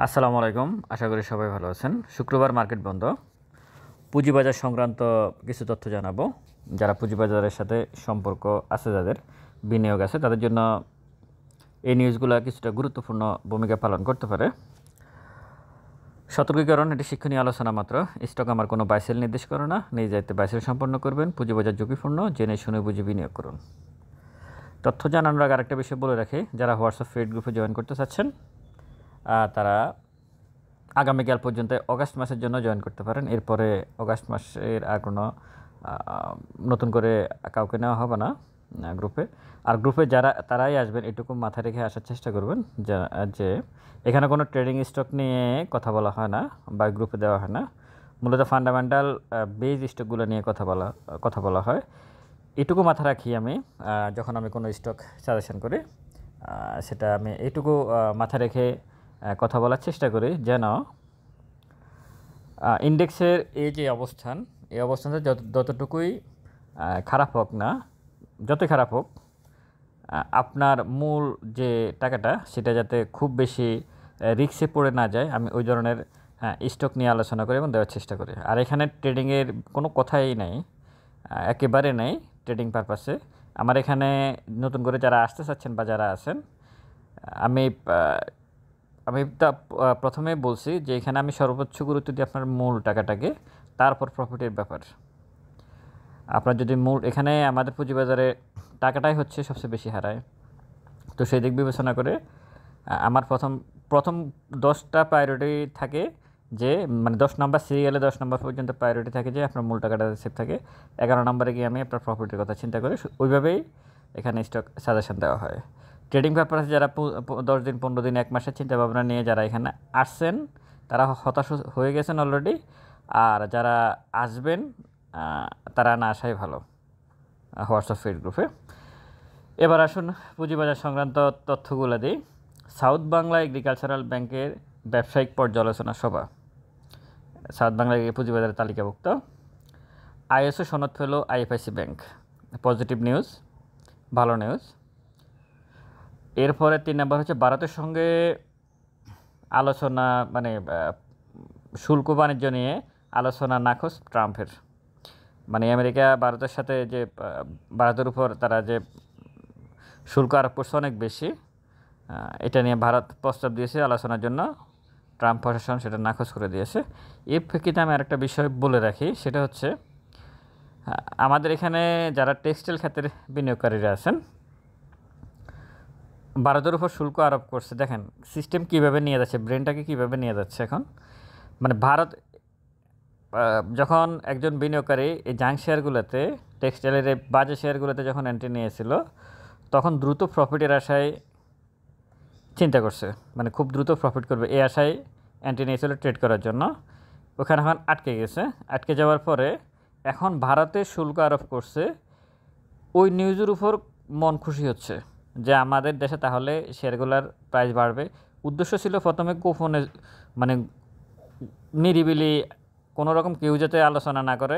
আসসালামু আলাইকুম। আশা করি সবাই ভালো আছেন। শুক্রবার মার্কেট বন্ধ। পুঁজিবাজার সংক্রান্ত কিছু তথ্য জানাবো। যারা পুঁজিবাজারের সাথে সম্পর্ক আছে, যাদের বিনিয়োগ আছে, তাদের জন্য এই নিউজগুলো কিছুটা গুরুত্বপূর্ণ ভূমিকা পালন করতে পারে। সতর্কীকরণ, এটি শিক্ষণীয় আলোচনা মাত্র। স্টক আমার কোনো বাইসেল নির্দেশ করে না। নিজ দায়িত্বে বাইসেল সম্পন্ন করবেন। পুঁজিবাজার ঝুঁকিপূর্ণ, জেনে শুনে বুঝে বিনিয়োগ করুন। তথ্য জানানোর আগে আরেকটা বিষয় বলে রাখি, যারা হোয়াটসঅ্যাপ ফেড গ্রুপে জয়েন করতে চাচ্ছেন তারা আগামীকাল পর্যন্ত অগাস্ট মাসের জন্য জয়েন করতে পারেন। এরপরে অগাস্ট মাসের আর কোনো নতুন করে কাউকে নেওয়া হবে না গ্রুপে। আর গ্রুপে যারা তারাই আসবেন, এটুকু মাথায় রেখে আসার চেষ্টা করবেন যে এখানে কোনো ট্রেডিং স্টক নিয়ে কথা বলা হয় না বা গ্রুপে দেওয়া হয় না। মূলত ফান্ডামেন্টাল বেজ স্টকগুলো নিয়ে কথা বলা হয়। এটুকু মাথা রাখি আমি যখন আমি কোনো স্টক সাজেশন করি, সেটা আমি এইটুকু মাথা রেখে কথা বলার চেষ্টা করি, যেন ইন্ডেক্সের এই যে অবস্থান, এই অবস্থানটা যতটুকুই খারাপ হোক না, যতই খারাপ হোক, আপনার মূল যে টাকাটা সেটা যাতে খুব বেশি রিস্কে পড়ে না যায়, আমি ওই ধরনের স্টক নিয়ে আলোচনা করি এবং দেওয়ার চেষ্টা করি। আর এখানে ট্রেডিংয়ের কোনো কথাই নেই, একেবারে নেই ট্রেডিং পারপাসে। আমার এখানে নতুন করে যারা আসতে চাচ্ছেন বা যারা আছেন, আমি তা প্রথমে বলছি যে এখানে আমি সর্বোচ্চ গুরুত্ব দিই আপনার মূল টাকাটাকে, তারপর প্রফিটের ব্যাপার। আপনার যদি মূল, এখানে আমাদের পুঁজিবাজারে টাকাটাই হচ্ছে সবচেয়ে বেশি হারায়। তো সেই দিক বিবেচনা করে আমার প্রথম 10টা প্রায়োরিটি থাকে, যে মানে 10 নম্বর সিরিয়ালে 10 নম্বর পর্যন্ত প্রায়োরিটি থাকে যে আপনার মূল টাকাটা সেভ থাকে। 11 নম্বরে গিয়ে আমি আপনার প্রফিটের কথা চিন্তা করি। ওইভাবেই এখানে স্টক সাজেশন দেওয়া হয়। ট্রেডিং পারপাসে যারা 10 দিন, 15 দিন, 1 মাসের চিন্তাভাবনা নিয়ে যারা এখানে আসছেন, তারা হতাশ হয়ে গেছেন অলরেডি। আর যারা আসবেন, তারা না আসাই ভালো হোয়াটসঅ্যাপ ফেড গ্রুপে। এবার আসুন পুঁজিবাজার সংক্রান্ত তথ্যগুলো দিই। সাউথ বাংলা এগ্রিকালচারাল ব্যাংকের ব্যবসায়িক পর্যালোচনা সভা। সাউথ বাংলা পুঁজিবাজারের তালিকাভুক্ত। আইএসও সনদ পেল আইএফআইসি ব্যাংক। পজিটিভ নিউজ, ভালো নিউজ। এরপরে 3 নম্বর হচ্ছে ভারতের সঙ্গে আলোচনা, মানে শুল্ক বাণিজ্য নিয়ে আলোচনা নাকচ ট্রাম্পের। মানে আমেরিকা ভারতের সাথে যে ভারতের উপর তারা যে শুল্ক আরোপ করছে অনেক বেশি, এটা নিয়ে ভারত প্রস্তাব দিয়েছে আলোচনার জন্য। ট্রাম্প প্রশাসন সেটা নাকচ করে দিয়েছে। এর প্রেক্ষিতে আমি আরেকটা বিষয় বলে রাখি, সেটা হচ্ছে আমাদের এখানে যারা টেক্সটাইল খাতের বিনিয়োগকারীরা আছেন, ভারতের উপর শুল্ক আরোপ করছে। দেখেন সিস্টেম কীভাবে নিয়ে যাচ্ছে, ব্রেনটাকে কীভাবে নিয়ে যাচ্ছে এখন। মানে ভারত যখন একজন বিনিয়োগকারী এই জাঙ্ক শেয়ারগুলোতে, টেক্সটাইলের এই বাজে শেয়ারগুলোতে যখন এন্ট্রি নিয়েছিল, তখন দ্রুত প্রফিটের আশায় চিন্তা করছে, মানে খুব দ্রুত প্রফিট করবে এই আশায় এন্ট্রি নিয়েছিল ট্রেড করার জন্য। ওখানে এখন আটকে গেছে। আটকে যাওয়ার পরে এখন ভারতে শুল্ক আরোপ করছে। ওই নিউজের উপর মন খুশি হচ্ছে যে আমাদের দেশে তাহলে শেয়ারগুলোর প্রাইস বাড়বে। উদ্দেশ্য ছিল প্রথমে গোপনে, মানে নিরিবিলি, কোনো রকম কেউ যাতে আলোচনা না করে,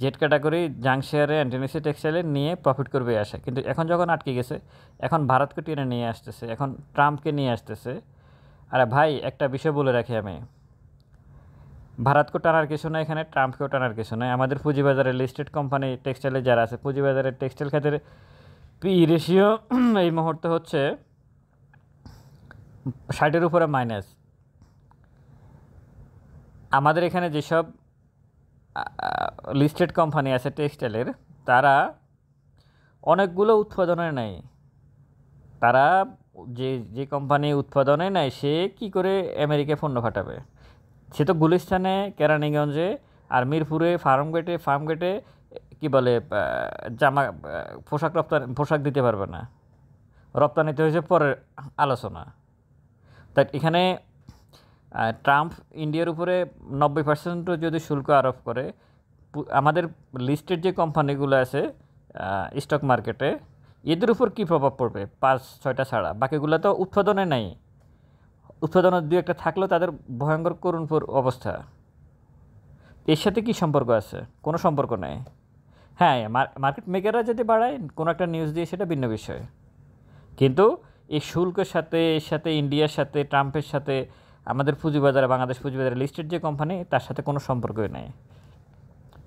জেড ক্যাটাগরি জাঙ্ক শেয়ারে, অ্যান্টিনিসি টেক্সটাইলে নিয়ে প্রফিট করবে আসে। কিন্তু এখন যখন আটকে গেছে, এখন ভারতকে টেনে নিয়ে আসতেছে, এখন ট্রাম্পকে নিয়ে আসতেছে। আরে ভাই, একটা বিষয় বলে রাখি আমি, ভারতকে টানার কিছু নয়, এখানে ট্রাম্পকেও টানার কিছু নয়। আমাদের পুঁজিবাজারের লিস্টেড কোম্পানি টেক্সটাইলে যারা আছে, পুঁজিবাজারের টেক্সটাইল খাতের পি রেশিও এই মুহূর্তে হচ্ছে 60-এর উপরে মাইনাস। আমাদের এখানে যেসব লিস্টেড কোম্পানি আছে টেক্সটাইলের, তারা অনেকগুলো উৎপাদনে নেয়। তারা যে কোম্পানি উৎপাদনে নেয়, সে কি করে আমেরিকায় পণ্য পাঠাবে? সে তো গুলিস্তানে, কেরানীগঞ্জে আর মিরপুরে ফার্মগেটে কি বলে পোশাক দিতে পারবে না। রপ্তানিতে হয়েছে পরের আলোচনা। তাই এখানে ট্রাম্প ইন্ডিয়ার উপরে 90% যদি শুল্ক আরোপ করে, আমাদের লিস্টেড যে কোম্পানিগুলো আছে স্টক মার্কেটে, এদের উপর কী প্রভাব পড়বে? 5-6টা ছাড়া বাকিগুলো তো উৎপাদনে নেই। উৎপাদনের 2-একটা থাকলেও তাদের ভয়ঙ্কর করুণ অবস্থা। এর সাথে কী সম্পর্ক আছে? কোনো সম্পর্ক নেই। হ্যাঁ, মার্কেট মেকাররা যদি বাড়ায় কোনো একটা নিউজ দিয়ে, সেটা ভিন্ন বিষয়। কিন্তু এই শুল্কের সাথে, এর সাথে, ইন্ডিয়ার সাথে, ট্রাম্পের সাথে আমাদের পুঁজিবাজারে বাংলাদেশ পুঁজিবাজারে লিস্টেড যে কোম্পানি তার সাথে কোনো সম্পর্কই নেই।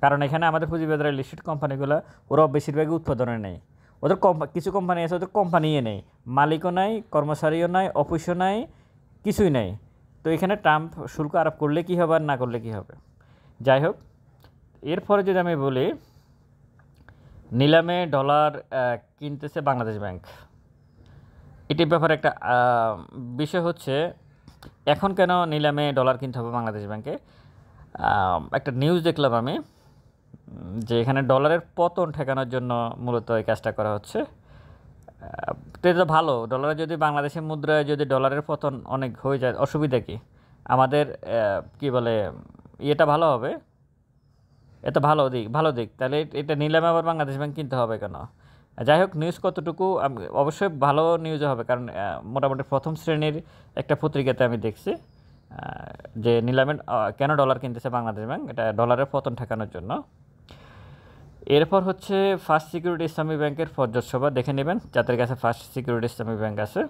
কারণ এখানে আমাদের পুঁজিবাজারে লিস্টেড কোম্পানিগুলো ওরাও বেশিরভাগই উৎপাদনে নেই। ওদের কিছু কোম্পানি আছে ওদের কোম্পানিই নেই, মালিকও নাই, কর্মচারীও নাই, অফিসও নাই, কিছুই নেই। তো এখানে ট্রাম্প শুল্ক আরোপ করলে কী হবে আর না করলে কী হবে। যাই হোক, এরপরে যদি আমি বলি নিলামে ডলার কিনতেছে বাংলাদেশ ব্যাংক, এটির ব্যাপারে একটা বিষয় হচ্ছে এখন কেন নিলামে ডলার কিনতে হবে বাংলাদেশ ব্যাংকে। একটা নিউজ দেখলাম আমি যে এখানে ডলারের পতন ঠেকানোর জন্য মূলত এই কাজটা করা হচ্ছে। তো এটা ভালো, ডলারে যদি বাংলাদেশের মুদ্রায় যদি ডলারের পতন অনেক হয়ে যায় অসুবিধা কি, আমাদের কি বলে ইয়েটা ভালো হবে, এটা ভালো দিক। তাহলে এটা নিলামে আবার বাংলাদেশ ব্যাংক কিনতে হবে কেন। যাই হোক, নিউজ কতটুকু অবশ্যই ভালো নিউজ হবে, কারণ মোটামুটি প্রথম শ্রেণীর একটা পত্রিকাতে আমি দেখছি যে নিলামে কেন ডলার কিনতেছে বাংলাদেশ ব্যাংক, এটা ডলারের পতন ঠেকানোর জন্য। এরপর হচ্ছে ফার্স্ট সিকিউরিটি ইসলামী ব্যাংকের পর্যায় সভা দেখে নেবেন, যাদের কাছে ফার্স্ট সিকিউরিটি ইসলামী ব্যাংক আছে।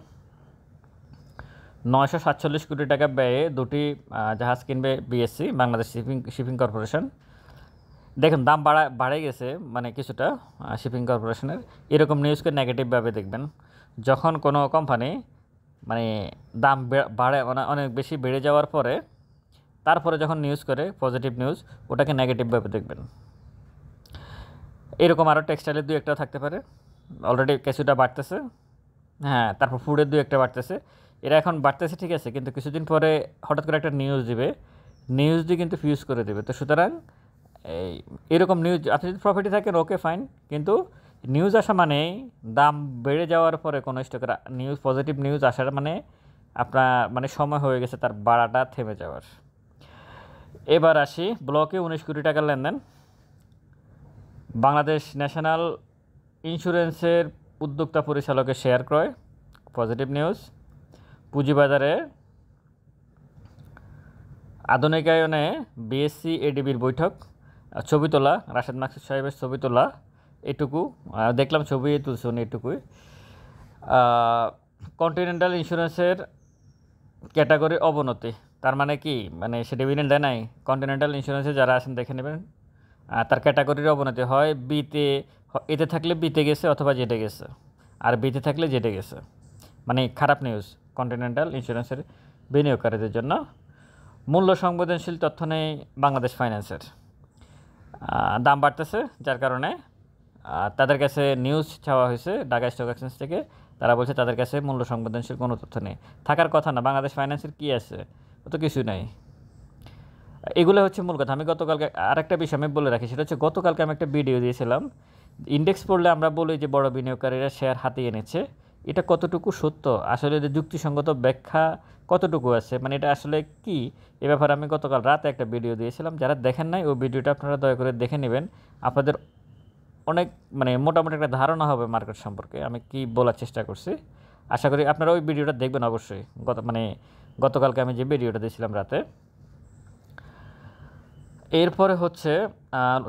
947 কোটি টাকা ব্যয়ে দুটি জাহাজ কিনবে বিএসসি, বাংলাদেশ শিপিং কর্পোরেশন। দেখুন দাম বাড়ে গেছে মানে কিছুটা শিপিং কর্পোরেশনের। এরকম নিউজকে নেগেটিভভাবে দেখবেন। যখন কোনো কোম্পানি মানে দাম বাড়ে মানে অনেক বেশি বেড়ে যাওয়ার পরে তারপরে যখন নিউজ করে পজিটিভ নিউজ, ওটাকে নেগেটিভভাবে দেখবেন। এরকম আরও টেক্সটাইলের দুই একটা থাকতে পারে, অলরেডি কিছুটা বাড়তেছে। হ্যাঁ, তারপর ফুডের দুই একটা বাড়তেছে। এরা এখন বাড়তেছে ঠিক আছে, কিন্তু কিছুদিন পরে হঠাৎ করে একটা নিউজ দিবে, নিউজ দিয়ে কিন্তু ফিউজ করে দেবে। তো সুতরাং এরকম নিউজ আপনি যদি প্রফিটে থাকেন ওকে ফাইন, কিন্তু নিউজ আসা মানে দাম বেড়ে যাওয়ার পরে কোনো স্টকের নিউজ পজিটিভ নিউজ আসার মানে আপনার মানে সময় হয়ে গেছে তার বাড়াটা থেমে যাওয়ার। এবার আসি ব্লকে 19 কোটি টাকার লেনদেন। বাংলাদেশ ন্যাশনাল ইন্স্যুরেন্সের উদ্যোক্তা পরিচালকের শেয়ার ক্রয়, পজিটিভ নিউজ। পুঁজিবাজারে আধুনিকায়নে বিএসসি এডিবির বৈঠক, ছবি তোলা রাশেদ মাকসুদ সাহেবের ছবি তোলা, এটুকু দেখলাম, ছবি তুলছে উনি এটুকুই। কন্টিনেন্টাল ইন্স্যুরেন্সের ক্যাটাগরি অবনতি, তার মানে কি মানে সে ডিভিডেন্ড দেয় নাই। কন্টিনেন্টাল ইন্স্যুরেন্সে যারা আছেন দেখে নেবেন, তার ক্যাটাগরির অবনতি হয় বিতে, এতে থাকলে বিতে গেছে অথবা জেটে গেছে, আর বিতে থাকলে জেটে গেছে, মানে খারাপ নিউজ কন্টিনেন্টাল ইন্স্যুরেন্সের বিনিয়োগকারীদের জন্য। মূল্য সংবেদনশীল তথ্য নেই বাংলাদেশ ফাইন্যান্সের, দাম বাড়তেছে যার কারণে তাদের কাছে নিউজ চাওয়া হয়েছে ঢাকা স্টক এক্সচেঞ্জ থেকে। তারা বলছে তাদের কাছে মূল্য সংবেদনশীল কোনো তথ্য নেই, থাকার কথা না। বাংলাদেশ ফাইন্যান্সের কী আছে, ও তো কিছুই নাই। এগুলো হচ্ছে মূল কথা। আমি গতকালকে আরেকটা বিষয় আমি বলে রাখি, সেটা হচ্ছে গতকালকে আমি একটা ভিডিও দিয়েছিলাম, ইন্ডেক্স পড়লে আমরা বলি যে বড় বিনিয়োগকারীরা শেয়ার হাতিয়ে এনেছে। এটা কতটুকু সত্য, আসলে এদের যুক্তিসঙ্গত ব্যাখ্যা কতটুকু আছে, মানে এটা আসলে কি, এ ব্যাপারে আমি গতকাল রাতে একটা ভিডিও দিয়েছিলাম। যারা দেখেন নাই ওই ভিডিওটা আপনারা দয়া করে দেখে নেবেন, আপনাদের অনেক মানে মোটামুটি একটা ধারণা হবে মার্কেট সম্পর্কে আমি কি বলার চেষ্টা করছি। আশা করি আপনারা ওই ভিডিওটা দেখবেন অবশ্যই। গতকালকে আমি যে ভিডিওটা দিয়েছিলাম রাতে। এরপরে হচ্ছে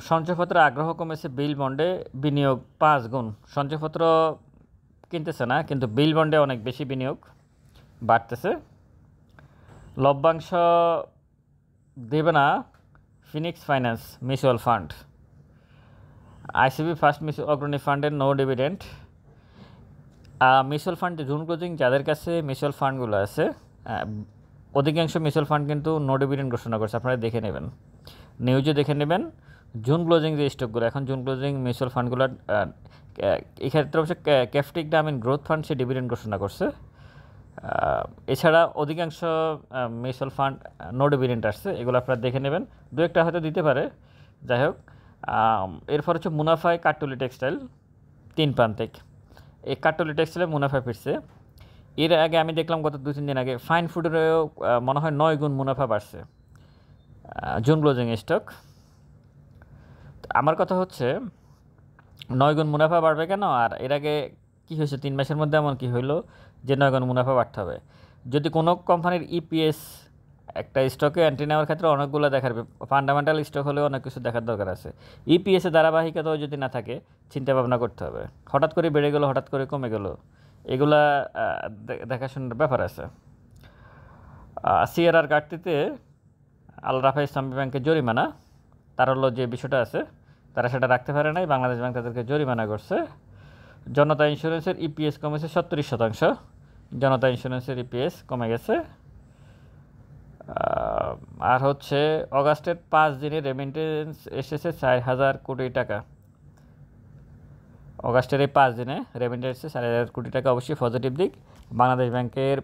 সঞ্চয়পত্রে আগ্রহ কমেছে, বিল বন্ডে বিনিয়োগ 5 গুণ। সঞ্চয়পত্র কিনতেছে না, কিন্তু বিল বন্ডে অনেক বেশি বিনিয়োগ বাড়তেছে। লভ্যাংশ দেবে না Phoenix finance mutual fund. ICB first Agrani ফান্ডের no dividend. Mutual fund June closing যাদের কাছে মিউচুয়াল ফান্ডগুলো আছে, অধিকাংশ মিউচুয়াল ফান্ড কিন্তু নো ডিভিডেন্ড ঘোষণা করছে, আপনারা দেখে নেবেন, নিউজে দেখে নেবেন। জুন ক্লোজিং যে স্টকগুলো এখন জুন ক্লোজিং মিউচুয়াল ফান্ডগুলো, এক্ষেত্রে অবশ্য ক্যাফটিক গ্রামীণ গ্রোথ ফান্ড সে ডিভিডেন্ড ঘোষণা করছে। এছাড়া অধিকাংশ মিউচুয়াল ফান্ড নো ডিভিডেন্ড আসছে, এগুলো আপনারা দেখে নেবেন, দু একটা হয়তো দিতে পারে। যাই হোক, এরপর হচ্ছে মুনাফায় কাঠটুলি টেক্সটাইল 3 প্রান্তিক। এই কাঠটুলি টেক্সটাইলে মুনাফা ফিরছে। এর আগে আমি দেখলাম গত 2-3 দিন আগে ফাইন ফুডেরও মনে হয় 9 গুণ মুনাফা বাড়ছে জুন ক্লোজিং স্টক। আমার কথা হচ্ছে 9 গুণ মুনাফা বাড়বে কেন, আর এর আগে কী হয়েছে 3 মাসের মধ্যে এমন কী হইলো যে 9 গুণ মুনাফা বাড়তে হবে। যদি কোনো কোম্পানির ইপিএস, একটা স্টকে এন্ট্রি নেওয়ার ক্ষেত্রে অনেকগুলো দেখার, ফান্ডামেন্টাল স্টক হলেও অনেক কিছু দেখার দরকার আছে। ইপিএসে ধারাবাহিকতাও যদি না থাকে চিন্তা ভাবনা করতে হবে। হঠাৎ করে বেড়ে গেলো, হঠাৎ করে কমে গেলো, এগুলা দেখাশোনার ব্যাপার আছে। সিআরআর ঘাটতিতে আল রাফা ইসলামী ব্যাংকের জরিমানা, তার হলো যে বিষয়টা আছে তারা সেটা রাখতে পারে নাই, বাংলাদেশ ব্যাংক তাদেরকে জরিমানা করছে। জনতা ইন্স্যুরেন্সের ইপিএস কমেছে 37%, জনতা ইন্স্যুরেন্সের ইপিএস কমে গেছে। আর হচ্ছে অগাস্টের 5 দিনে রেমিটেন্স এসেছে 4,000 কোটি টাকা। অগাস্টের এই 5 দিনে রেমিটেন্স এসেছে 4,000 কোটি টাকা, অবশ্যই পজিটিভ দিক। বাংলাদেশ ব্যাংকের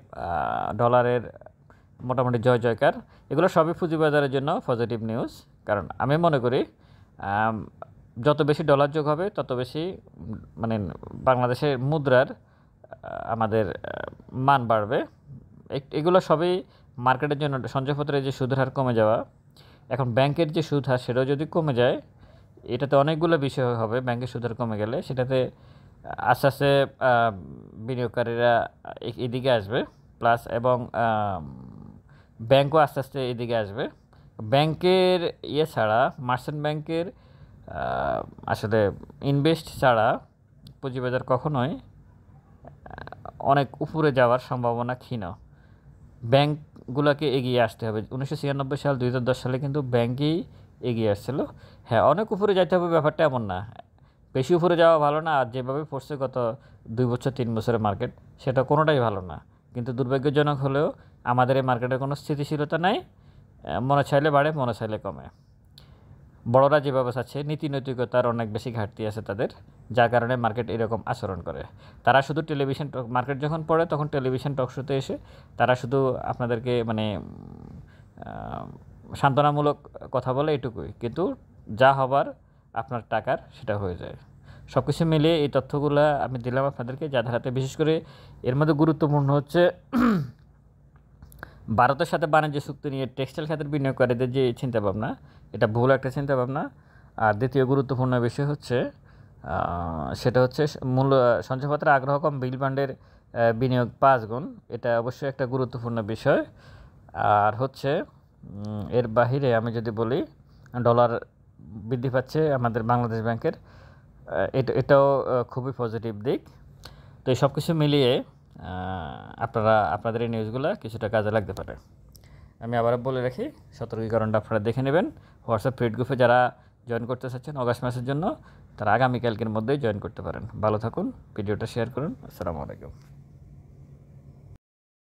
ডলারের মোটামুটি জয় জয়কার, এগুলো সবই পুঁজিবাজারের জন্য পজিটিভ নিউজ। কারণ আমি মনে করি যত বেশি ডলার যোগ হবে তত বেশি মানে বাংলাদেশের মুদ্রার আমাদের মান বাড়বে। এগুলো সবই মার্কেটের জন্য। সঞ্চয়পত্রের যে সুদের হার কমে যাওয়া, এখন ব্যাংকের যে সুদ হার সেটাও যদি কমে যায়, এটাতে অনেকগুলো বিষয় হবে। ব্যাংকের সুদ হার কমে গেলে সেটাতে আস্তে আস্তে বিনিয়োগকারীরা এদিকে আসবে, প্লাস এবং ব্যাংকও আস্তে আস্তে এদিকে আসবে। ব্যাংকের ছাড়া, মার্চেন্ট ব্যাংকের আসলে ইনভেস্ট ছাড়া পুঁজিবাজার কখনোই অনেক উপরে যাওয়ার সম্ভাবনা ক্ষীণ। ব্যাংকগুলোকে এগিয়ে আসতে হবে। 1996 সাল 2010 সালে কিন্তু ব্যাংকই এগিয়ে আসছিল। হ্যাঁ, অনেক উপরে যাইতে হবে ব্যাপারটা এমন না, বেশি উপরে যাওয়া ভালো না। আর যেভাবে পড়ছে গত 2 বছর 3 বছরের মার্কেট, সেটা কোনোটাই ভালো না। কিন্তু দুর্ভাগ্যজনক হলেও আমাদের এই মার্কেটের কোনো স্থিতিশীলতা নাই। মনে চাইলে বাড়ে, মনে চাইলে কমে। বড়রা যেভাবে চাচ্ছে, নীতি নৈতিকতার অনেক বেশি ঘাটতি আছে তাদের, যার কারণে মার্কেট এরকম আচরণ করে। তারা শুধু টেলিভিশন মার্কেট যখন পড়ে তখন টেলিভিশন টক শোতে এসে তারা শুধু আপনাদেরকে মানে সান্ত্বনামূলক কথা বলে, এটুকুই। কিন্তু যা হবার আপনার টাকার সেটা হয়ে যায়। সব কিছু মিলিয়ে এই তথ্যগুলো আমি দিলাম আপনাদেরকে, যাদের হাতে। বিশেষ করে এর মধ্যে গুরুত্বপূর্ণ হচ্ছে ভারতের সাথে বাণিজ্য চুক্তি নিয়ে টেক্সটাইল খাতের বিনিয়োগকারীদের যে চিন্তাভাবনা, এটা ভুল একটা চিন্তাভাবনা। আর দ্বিতীয় গুরুত্বপূর্ণ বিষয় হচ্ছে সেটা হচ্ছে মূল্য সঞ্চয়পত্রে আগ্রহ কম, বিল ফান্ডের বিনিয়োগ 5 গুণ। এটা অবশ্যই একটা গুরুত্বপূর্ণ বিষয়। আর হচ্ছে এর বাহিরে আমি যদি বলি, ডলার বৃদ্ধি পাচ্ছে আমাদের বাংলাদেশ ব্যাংকের, এটাও খুবই পজিটিভ দিক। তো এই সব কিছু মিলিয়ে আপনাদের এই নিউজগুলো কিছুটা কাজে লাগতে পারে। আমি আবার বলে রাখি, সতর্কীকরণটা আপনারা দেখে নেবেন। হোয়াটসঅ্যাপ ফ্রেড গ্রুপে যারা জয়েন করতে চাচ্ছেন অগাস্ট মাসের জন্য, তারা আগামীকালকের মধ্যেই জয়েন করতে পারেন। ভালো থাকুন, ভিডিওটা শেয়ার করুন। আসসালামু আলাইকুম।